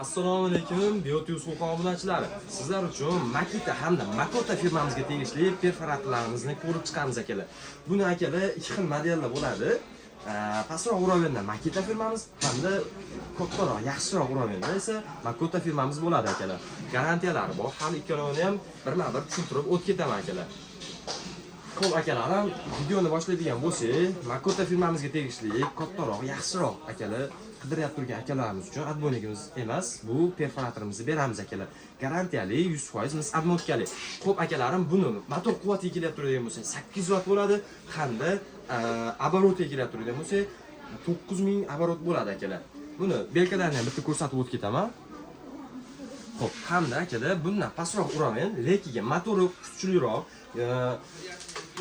Assalomu alaykum, Biotus obunachilar. Sizlar uchun Makita hamda Makota firmamizga tegishli perforatorlarimizni ko'rib chiqamiz akalar. Buni akalar ikki xil modellar bo'ladi. Pastroq uravenda Makita firmamiz hamda kattaroq, yaxshiroq uravenda esa Makota firmamiz bo'ladi akalar. Garantiyalari bor. Hali ikkalovini ham birma-bir tushuntirib o'tib ketaman akalar. Xo'p akalarim, videoni boshlaydigan bo'lsak, Makota firmamizga tegishli kattaroq, yaxshiroq akalar qidiryapti turgan akalarimiz uchun adbonligimiz emas, bu perforatorimizni beramiz akalar. Garantiyali 100% mis admotkali. Xo'p akalarim, buni motor quvvatiga kelib turadigan bo'lsa 800 watt bo'ladi, hamda оборотga kelib turadigan bo'lsa 9000 оборот bo'ladi akalar. Buni belkalarni ham bitta ko'rsatib o'tib ketaman. Xo'p, hamda akalar bundan pastroq uramen, lekin motori kuchliroq,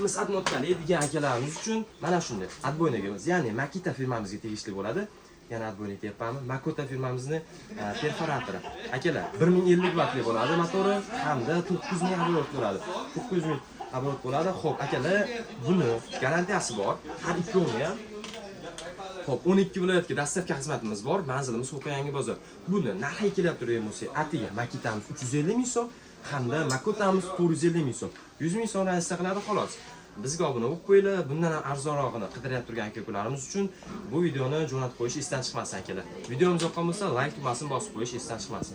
mis admotkali degan akalarimiz uchun mana shunday adbonligimiz, ya'ni Makita firmamizga tegishli bo'ladi. Yana adbonlik deyapman. Makota firmamizni perforatori. Akalar 1050 wattli bo'ladi motori hamda 9000 оборот bo'ladi. 9000 оборот bo'ladi. Xo'p, akalar buni garantiyasi bor. Har ikkovini ham. Xo'p, 12 viloyatga dastavka xizmatimiz bor. Manzilimiz Yangi bozor. Buni narxi kelib turgan bo'lsa, atiga Makitamiz 350 ming so'm hamda Makotamiz 450 ming so'm. 100 ming so'm narsa qiladi xolos. Bizga obuna bo'lib qo'yinglar. Bundan ham arzonrog'ini qidirib turgan aka-ukalarimiz uchun bu videoni jo'natib qo'yish esdan chiqmasin akalar. Videomiz yoqqan bo'lsa, like tugmasini bosib qo'yish esdan chiqmasin.